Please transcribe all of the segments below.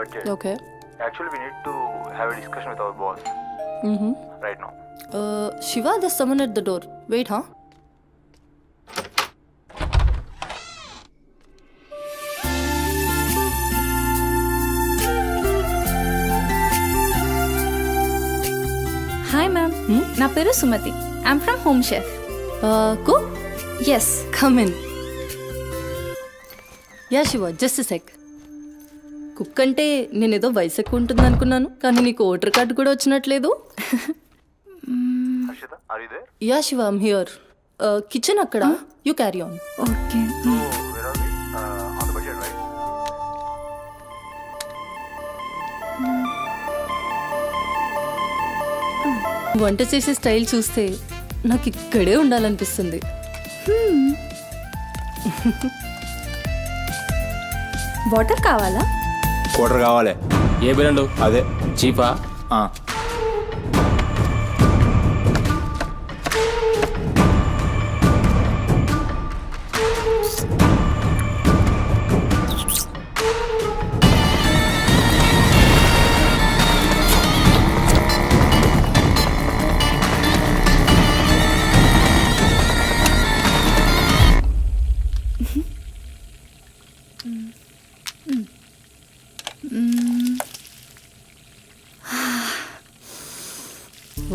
budget. Okay. Actually, we need to have a discussion with our boss Mm-hmm. right now. Shiva, there's someone at the door. Wait, huh? Hi ma'am, నా పేరు Sumathi. I'm from home chef. Cook? Yes. Come in. Yeah Shiva, just sec. Cook అంటే నేనేదో వయసు ఎక్కువ ఉంటుంది అనుకున్నాను, కానీ నీకు ఓటర్ కార్డు కూడా వచ్చినట్లేదు. Harshita, are you there? Yeah Shiva, I'm here. Kitchen అక్కడ, you carry on. Okay. So, where are we? On the budget, right? వంట చేసే స్టైల్ చూస్తే నాకు ఇక్కడే ఉండాలనిపిస్తుంది. వాటర్ కావాలా? క్వార్టర్ కావాలి. ఏ బ్రాండు? అదే చీపా? ఆ.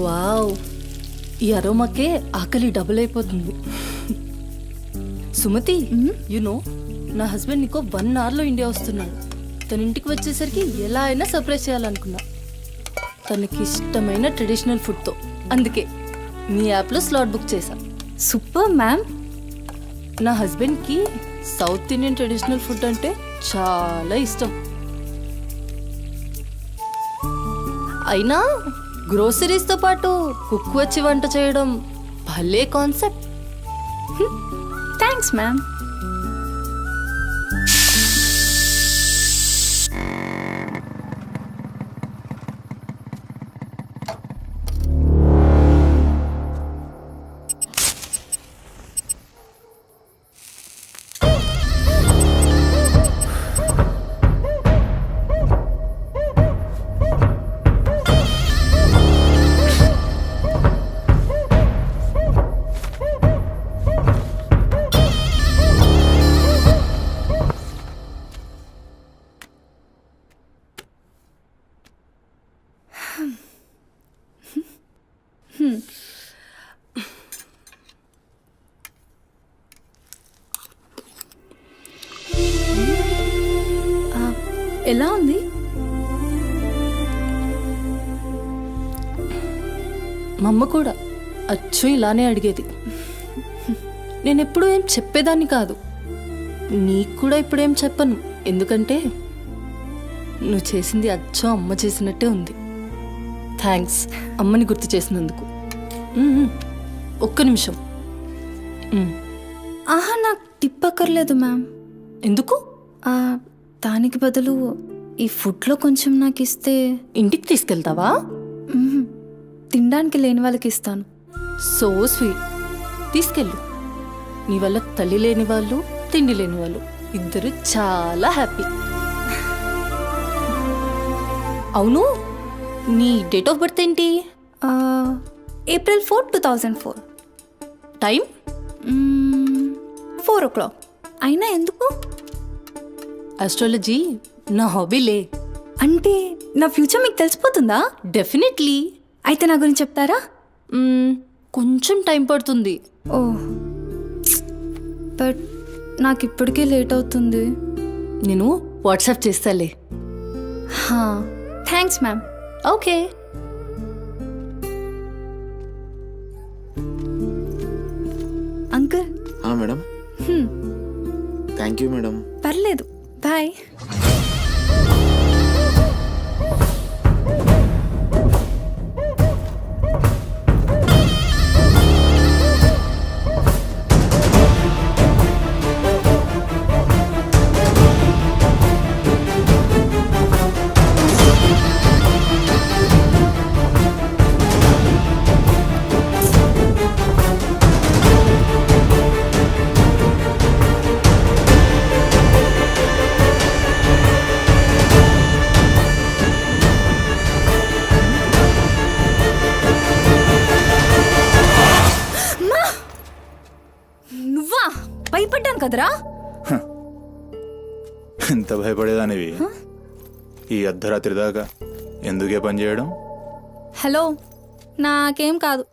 వావ్, ఈ అరోమాకే ఆకలి డబుల్ అయిపోతుంది. సుమతి, నో నా హస్బెండ్ నీకో 1 అవర్లో ఇండియా వస్తున్నాడు. తన ఇంటికి వచ్చేసరికి ఎలా అయినా సర్ప్రైజ్ చేయాలనుకున్నా, తనకి ఇష్టమైన ట్రెడిషనల్ ఫుడ్తో. అందుకే మీ యాప్లో స్లాట్ బుక్ చేశా. Super ma'am. నా హస్బెండ్కి సౌత్ ఇండియన్ ట్రెడిషనల్ ఫుడ్ అంటే చాలా ఇష్టం. అయినా గ్రోసరీస్తో పాటు కుక్ వచ్చి వంట చేయడం భలే కాన్సెప్ట్. Thanks ma'am. ఎలా ఉంది? మా అమ్మ కూడా అచ్చు ఇలానే అడిగేది. నేను ఎప్పుడూ ఏం చెప్పేదాన్ని కాదు, నీకు కూడా ఇప్పుడేం చెప్పను. ఎందుకంటే నువ్వు చేసింది అచ్చం అమ్మ చేసినట్టే ఉంది. థ్యాంక్స్ అమ్మని గుర్తు చేసినందుకు. ఒక్క నిమిషం. ఆహా, నాకు టిప్ అక్కర్లేదు మ్యామ్. ఎందుకు? దానికి బదులు ఈ ఫుడ్లో కొంచెం నాకు ఇస్తే. ఇంటికి తీసుకెళ్తావా? తినడానికి లేని వాళ్ళకి ఇస్తాను. So sweet. తీసుకెళ్ళు. నీ వల్ల తల్లి లేని వాళ్ళు, తిండి లేని వాళ్ళు ఇద్దరు చాలా హ్యాపీ. అవును, నీ డేట్ ఆఫ్ బర్త్ ఏంటి? April 4, 2004. టైం? 4 o'clock. అయినా ఎందుకు? ఆస్ట్రాలజీ నా హాబీలే. అంటే నా ఫ్యూచర్ మీకు తెలిసిపోతుందా? డెఫినెట్లీ. అయితే నా గురించి చెప్తారా? కొంచెం టైం పడుతుంది. ఓహ్, బట్ నాకు ఇప్పటికే లేట్ అవుతుంది. నేను వాట్సాప్ చేస్తాలే. Thanks ma'am. Okay. Uncle. Madam. Thank you madam. పర్లేదు, బాయ్. కదరా. ఎంత భయపడేదానివి ఈ అర్ధరాత్రి దాకా ఎందుకే పని చేయడం? హలో, నాకేం కాదు.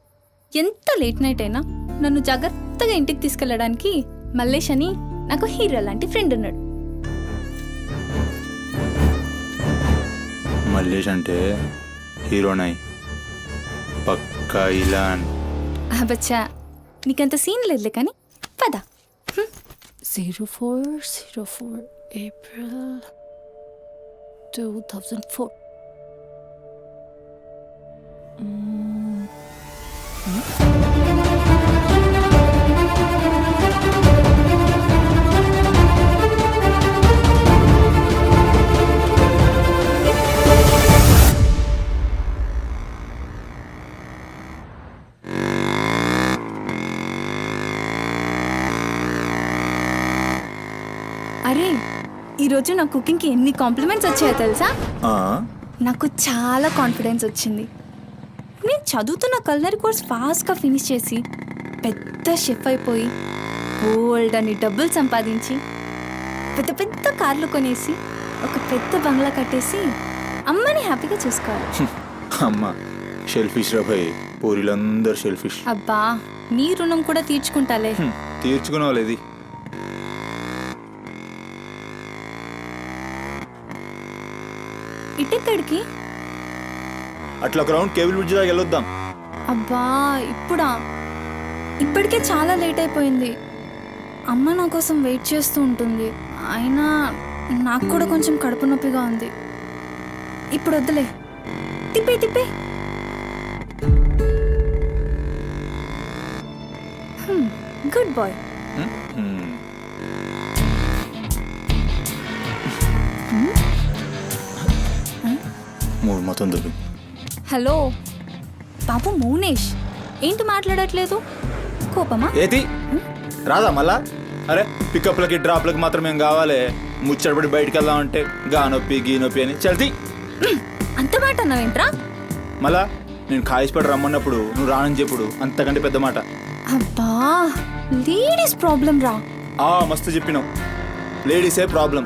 ఎంత లేట్ నైట్ అయినా నన్ను జాగ్రత్తగా ఇంటికి తీసుకెళ్ళడానికి మల్లేష్ అని నాకు హీరో లాంటి ఫ్రెండ్ ఉన్నాడు. మల్లేష్ అంటే హీరోనై పక్కా ఇలాన్. బచ్చా, నీకంత సీన్ లేదులే కానీ పద. 0404 April 2004. అరే, ఈరోజు నా కుకింగ్కి ఎన్ని కాంప్లిమెంట్స్ వచ్చాయో తెలుసా? ఆ, నాకు చాలా కాన్ఫిడెన్స్ వచ్చింది. నేను చదువుతున్న కల్నరీ కోర్స్ ఫాస్ట్గా ఫినిష్ చేసి పెద్ద షెఫ్ అయిపోయి ఓల్డ్ అని డబ్బులు సంపాదించి పెద్ద పెద్ద కార్లు కొనేసి ఒక పెద్ద బంగ్లా కట్టేసి అమ్మని హ్యాపీగా చూసుకోవాలి. అమ్మ షెల్ఫిష్ రా భయ్, పూరిలందరూ షెల్ఫిష్. అబ్బా, నీ రుణం కూడా తీర్చుకుంటాలే. తీర్చుకునేవాళ్ళేది. ఇటెక్కడికి? అట్లా ఒక రౌండ్ కేబుల్ బ్రిడ్జ్ దాకా వెళ్ళొద్దాం. అబ్బా, ఇప్పటికే చాలా లేట్ అయిపోయింది. అమ్మ నా కోసం వెయిట్ చేస్తూ ఉంటుంది. అయినా నాకు కూడా కొంచెం కడుపు నొప్పిగా ఉంది. ఇప్పుడు వద్దులే, తిప్పే. Good boy. మూడు మొత్తం దొరికి. హలో బాబు మౌనేష్, ఏంటి మాట్లాడట్లేదు? కోపమా? ఏది రాదా మళ్ళా? అరే పికప్లకి డ్రాప్లకి మాత్రం ఏం కావాలి, ముచ్చటపడి బయటికి వెళ్దామంటే గా నొప్పి గీ నొప్పి అని చల్తీ. అంత మాట అన్నావేంట్రా? మళ్ళా నేను కాయిస్పడి రమ్మన్నప్పుడు నువ్వు రానని చెప్పుడు అంతకంటే పెద్ద మాట. అబ్బా, లేడీస్ ప్రాబ్లం రా. మస్తు చెప్పినావు, లేడీసే ప్రాబ్లం.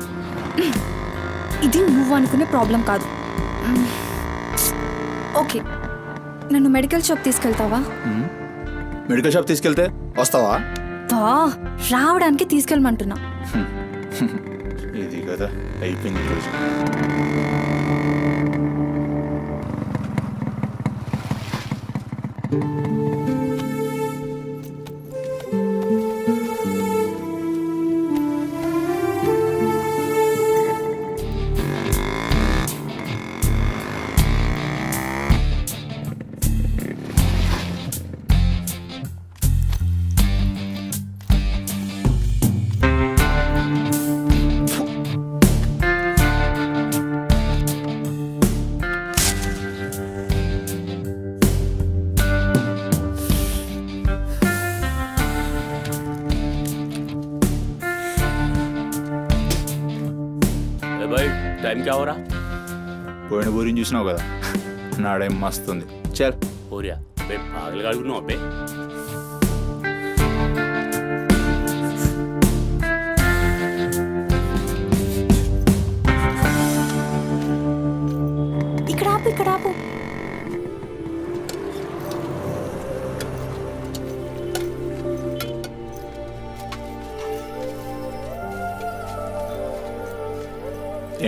ఇది నువ్వు అనుకునే ప్రాబ్లం కాదు. ఓకే, నన్ను మెడికల్ షాప్ తీసుకెళ్తావా? మెడికల్ షాప్ తీసుకెళ్తే వస్తావా? రావడానికి తీసుకెళ్ళమంటున్నా. ఇది కదా అయిపోయింది ఈరోజు. भाई टाइम क्या हो रहा? పోయిన బోరిని చూసినావు కదా, నాడేం మస్తుంది. చల్ हो रहा बे पागल गाड़ी नो बे. ఇక్కడ ఆపు.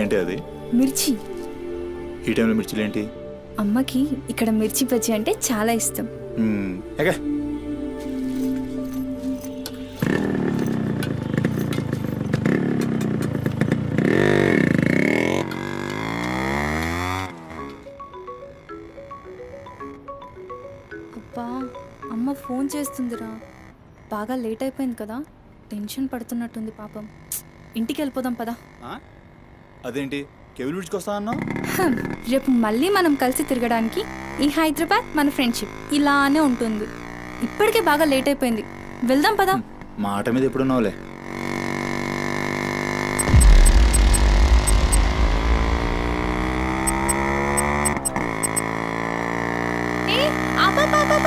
ఏంటి అది? మిర్చి. ఈ టైంలో మిర్చిలు ఏంటి? అమ్మకి ఇక్కడ మిర్చి బజ్జీ అంటే చాలా ఇష్టం. ఎగా అబ్బా, అమ్మ ఫోన్ చేస్తుందిరా. బాగా లేట్ అయిపోయింది కదా, టెన్షన్ పడుతున్నట్టుంది పాపం. ఇంటికి వెళ్ళిపోదాం పదా. అదేంటి కేబుల్ బ్రిడ్జ్కి వస్తా అన్నావు? రేపు మళ్ళీ మనం కలిసి తిరగడానికి ఈ హైదరాబాద్ మన ఫ్రెండ్షిప్ ఇలానే ఉంటుంది. ఇప్పటికే బాగా లేట్ అయిపోయింది, వెళ్దాం పదా. మాట మీద ఎప్పుడున్నావులే.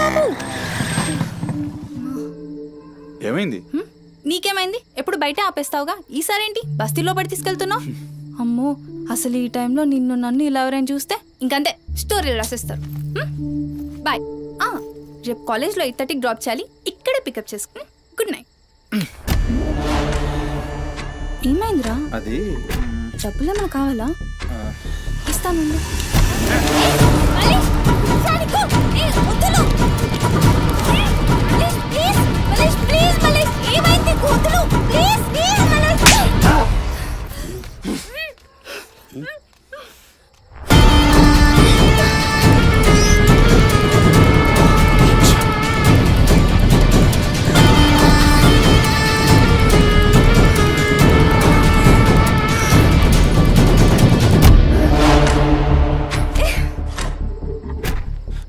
బాబు, ఏమైంది? నీకేమైంది? ఎప్పుడు బయటే ఆపేస్తావుగా ఈసారేంటి బస్తీలో పడి తీసుకెళ్తున్నావు? అమ్మో, అసలు ఈ టైంలో నిన్ను నన్ను ఇలా ఎవరైనా చూస్తే ఇంకంతే స్టోరీలు రాసేస్తారు. బాయ్. రేపు కాలేజ్లో 8:30కి డ్రాప్ చేయాలి, ఇక్కడే పికప్ చేసుకుని. Good night. ఏమైందిరా? అది డబ్బులు ఏమైనా కావాలా? ఇస్తాను.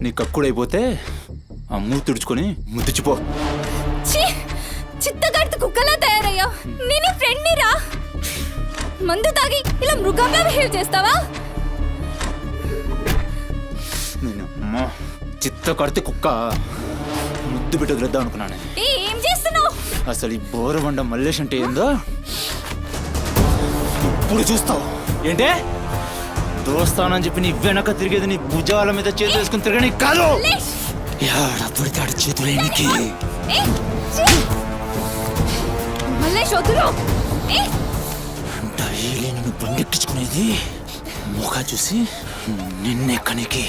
నీ కక్కుడైపోతే ఆ మూతి తుడుచుకొని ముద్దుచిపో. చిత్తగడితే కుక్కలా తయారయ్యా. నేను ఫ్రెండ్ని రా. మందు తాగి ఇలా మృగంగా బిహేవ్ చేస్తావా? నేను అమ్మా చిత్త కడితే కుక్క ముద్దు పెట్టి వదిలేద్దాం అనుకున్నాను. ఏం చేస్తున్నావు? అసలు ఈ బోరబండ మల్లేష్ అంటే ఏందో ఇప్పుడు చూస్తావు. ఏంటే దోస్తానని చెప్పి నీ వెనక తిరిగేది నీ భుజాల మీద చేతులు వేసుకుని తిరగని కాదు. పడితాడు చేతులేనికి. డైలీ నన్ను బండెక్కించుకునేది ముఖ చూసి నిన్నెక్కనికి.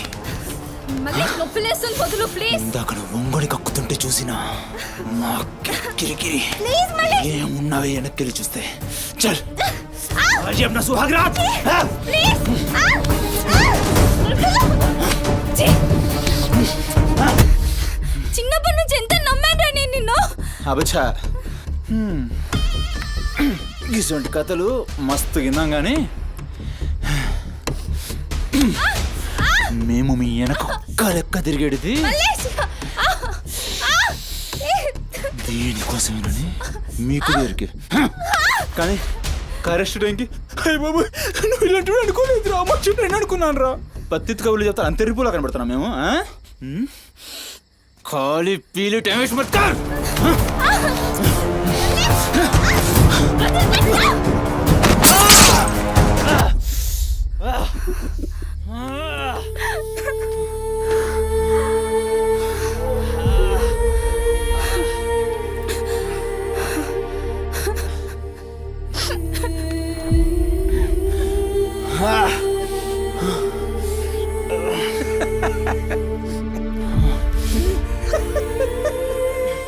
ఇందాక నువ్వు ఒంగొని కక్కుతుంటే చూసినా మా కిరికిరి ఏమున్నావే వెనక్కి చూస్తే. చల్ నా సుహాగ్రాట్. చిన్నప్పటి నుంచి ఎంత నమ్మాను నేను నిన్ను. అబచ్చా ఇటువంటి కథలు మస్తు విన్నాం కానీ మేము మీ వెనక ఒక్క లెక్క తిరిగేది దేనికోసమేనని మీకు దొరికి. కానీ కరెక్ట్ టైంకి అయ్య బాబు నువ్వు ఇలాంటి అనుకోలేదు రా, అమ్మ నేను అనుకున్నాను రా. పత్తి కబుర్లు చెప్తా అంత రిపులా కనబడుతున్నాం మేము. ఖాళీ పీలి టైం వేస్ట్ మత్ కర్.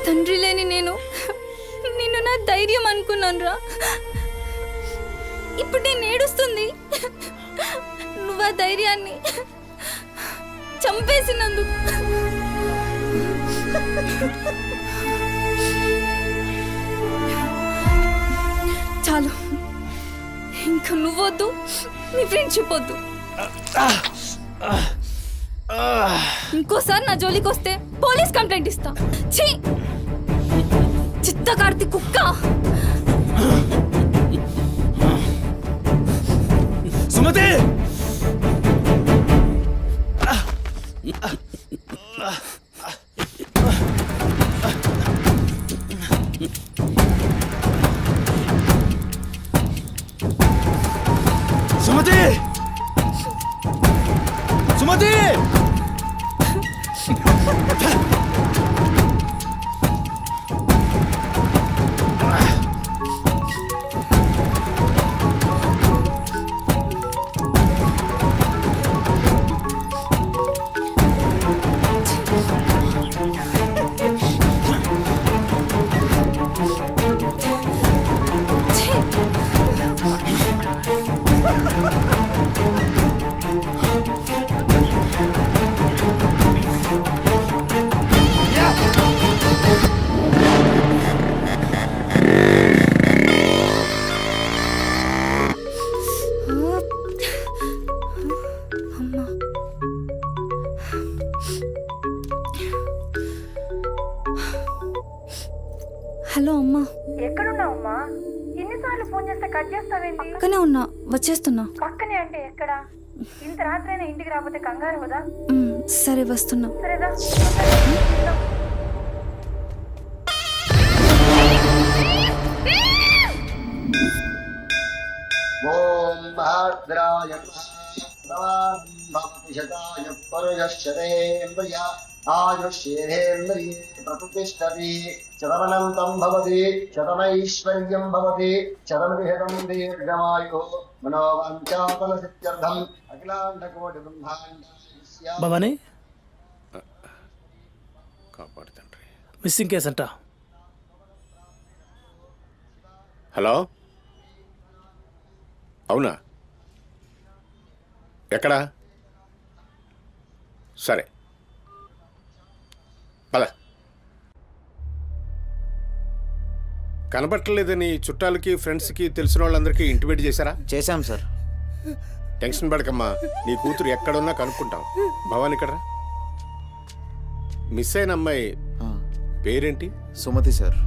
తండ్రి లేని నేను నిన్ను నా ధైర్యం అనుకున్నాను రా. ఇప్పుడు నేను ఏడుస్తుంది నువ్వు ఆ ధైర్యాన్ని చంపేసినందుకు. చాలు, ఇంకా నువ్వొద్దు, నీ ఫ్రెండ్షిప్ వద్దు. ఇంకోసారి నా జోలికి వస్తే పోలీస్ కంప్లైంట్ ఇస్తా. ఛీ, చిత్తకార్తి కుక్క. సుమతి సుమతి సుమతి హలో అమ్మా. ఎక్కడున్నావమ్మా? ఎన్నిసార్లు ఫోన్ చేస్తే కట్ చేస్తావేంటి? పక్కనే ఉన్నా, వచ్చేస్తున్నా. పక్కనే అంటే ఎక్కడ? ఇంత రాత్రైనా ఇంటికి రాకపోతే కంగారు కదా. సరే వస్తున్నా. సరేదా? మహాద్రాయ భవతి శతాయ పరుయశ్చరేంద్రియ ఆయుష్యేంద్రియే ప్రతిష్టతి శతమనంతం భవతి శతమైశ్వర్యం భవతి శతమిహితం దీర్ఘమాయు మనోవాంఛాఫల సిద్ధ్యర్థం అఖిలాండకోటి బ్రహ్మాండ భవానీ కాపాడు తండ్రి. మిస్సింగ్ కేసు అంట. హలో, అవునా? ఎక్కడా? సరే పద. కనబట్టలేదని చుట్టాలకి ఫ్రెండ్స్కి తెలిసిన వాళ్ళందరికీ ఇంటిమేట్ చేశారా? చేశాం సార్. టెన్షన్ పడకమ్మా, నీ కూతురు ఎక్కడున్నా కనుక్కుంటాం. భవాని ఇక్కడ మిస్ అయిన అమ్మాయి ఆ, పేరేంటి? సుమతి సార్.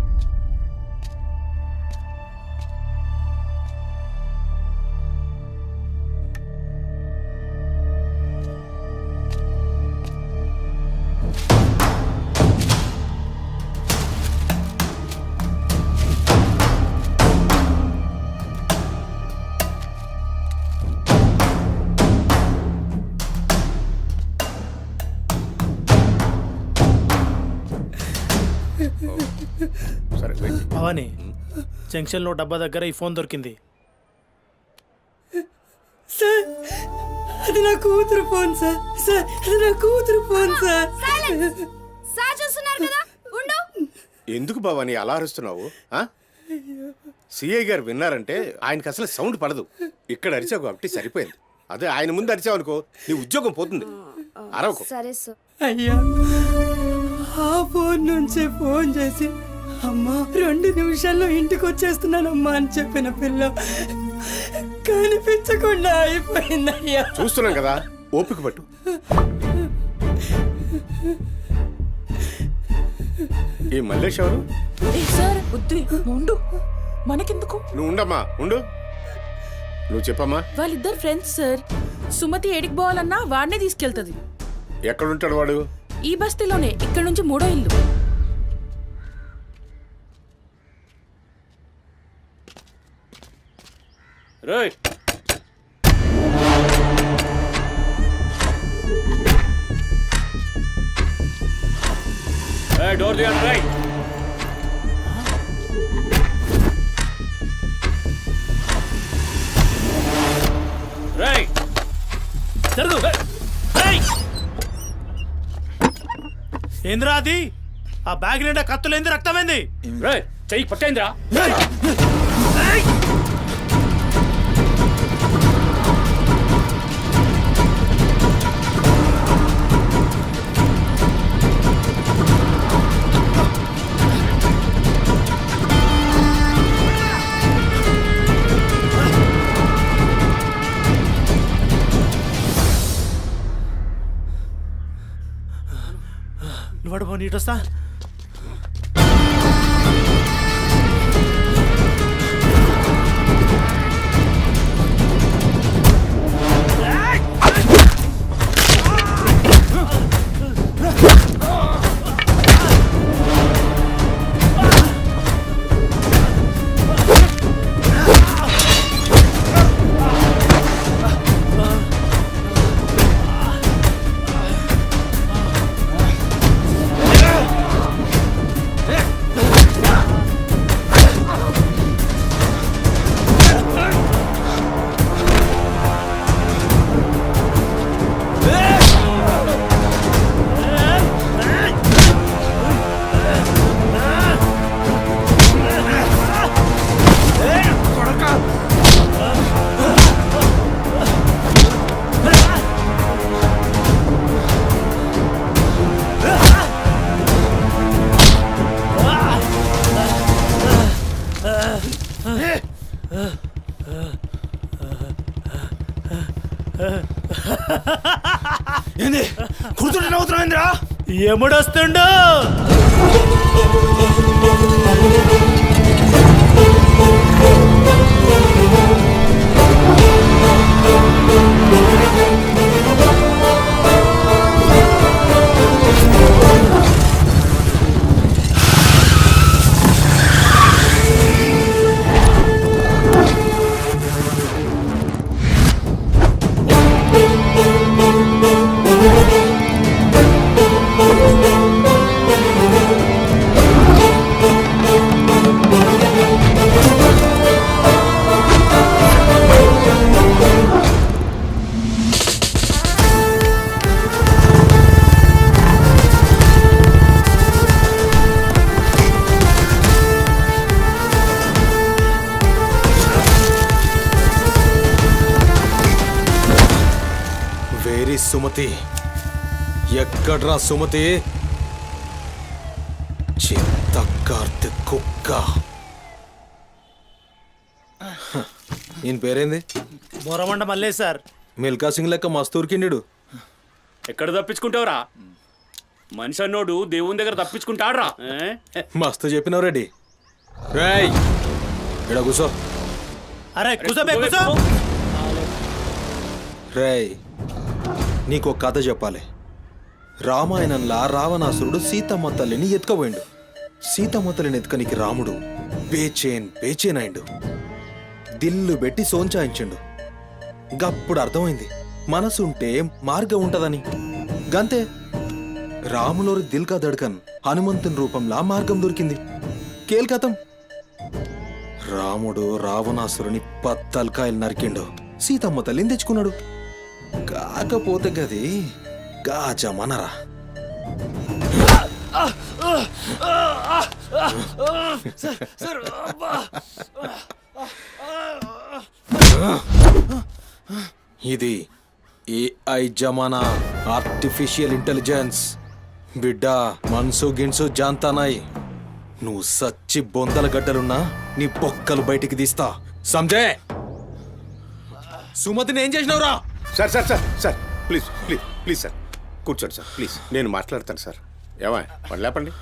సరే వెయిట్. భవానీ, జంక్షన్లో డబ్బా దగ్గర ఈ ఫోన్ దొరికింది. సార్, అది నా కూతురు ఫోన్ సార్. సార్, అది నా కూతురు ఫోన్ సార్. సార్ చూస్తున్నారు కదా, ఉండు. ఎందుకు భవాని అలా అరుస్తున్నావు? సిఐ గారు విన్నారంటే ఆయనకి అసలు సౌండ్ పడదు. ఇక్కడ అరిచావు కాబట్టి సరిపోయింది. అదే ఆయన ముందు అరిచావు అనుకో, నీ ఉద్యోగం పోతుంది. అరవకు. సరే సార్. అయ్యా, ఆ ఫోన్ నుంచే ఫోన్ చేసి అమ్మా 2 నిమిషాల్లో ఇంటికి వచ్చేస్తున్నానమ్మా అని చెప్పిన పిల్ల కనిపించకుండా అయిపోయిందయ్యా. చూస్తున్నాం కదా, ఓపిక పట్టు. ఈ మల్లేష్ ఎవరు? సార్ వద్దు, ఉండు, మనకెందుకు? నువ్వు ఉండమ్మా, ఉండు. నువ్వు చెప్పమ్మా. వాళ్ళిద్దరు ఫ్రెండ్స్ సార్. సుమతి ఏడికి పోవాలన్నా వాడినే తీసుకెళ్తుంది. ఎక్కడుంటాడు వాడు? ఈ బస్తీలోనే, ఇక్కడ నుంచి 3వ ఇల్లు. రేయ్, డోర్ తీయండి. రైట్, రైట్, జరుగు. ఏంద్రా అది? ఆ బ్యాగ్ నిండా కత్తులేంది, రక్తమైంది. రేయ్, చెయ్యి పట్టేంద్రా. నువ్వు పో, నీటొస్తా. ఏంది కుర్తుంటే నవ్వుతున్నావేంద్రా? ఎముడొస్తుండు? వేరి సుమతి ఎక్కడ్రా సుమతి చిత్తకార్తె కుక్క ఈయన పేరేంది బొరమండ మళ్ళీ సార్. మిల్కా సింగ్ లెక్క మస్తూరికిండు. ఎక్కడ తప్పించుకుంటావురా? మనిషి అన్నోడు దేవుని దగ్గర తప్పించుకుంటాడ్రా. మస్తు చెప్పినావు రెడ్డి. రేయ్ ఇక్కడ కూసో. అరే కూసోబే కూసో. రేయ్ నీకు కథ చెప్పాలి. రామాయణంలా రావణాసురుడు సీతమ్మ తల్లిని ఎత్తుకపోయిండు. సీతమ్మ తల్లిని ఎత్తుకనికి రాముడు బేచేన్ అయిండు. దిల్లు పెట్టి సోంచాయించిండు. గప్పుడు అర్థమైంది మనసుంటే మార్గం ఉంటదని. గంతే రాములోరి దిల్ కా దడ్కన్ హనుమంతుని రూపంలా మార్గం దొరికింది. కేల్కతం రాముడు రావణాసురుని పత్తల్కాయలు నరికిండు. సీతమ్మ తల్లిని తెచ్చుకున్నాడు. కాకపోతే గది గాజమనరా. ఇది ఏఐ జమానా, ఆర్టిఫిషియల్ ఇంటెలిజెన్స్. బిడ్డ మనసు గిన్సు జాంతానాయ్. నువ్వు సచ్చి బొందల గడ్డలున్నా నీ బొక్కలు బయటికి తీస్తా. సంజే సుమతిని ఏం చేసినావురా? Sir sir sir sir please please please sir కూర్చోండి సార్ ప్లీజ్. నేను మాట్లాడతాను సార్. ఏమా వాళ్ళు లేపండి.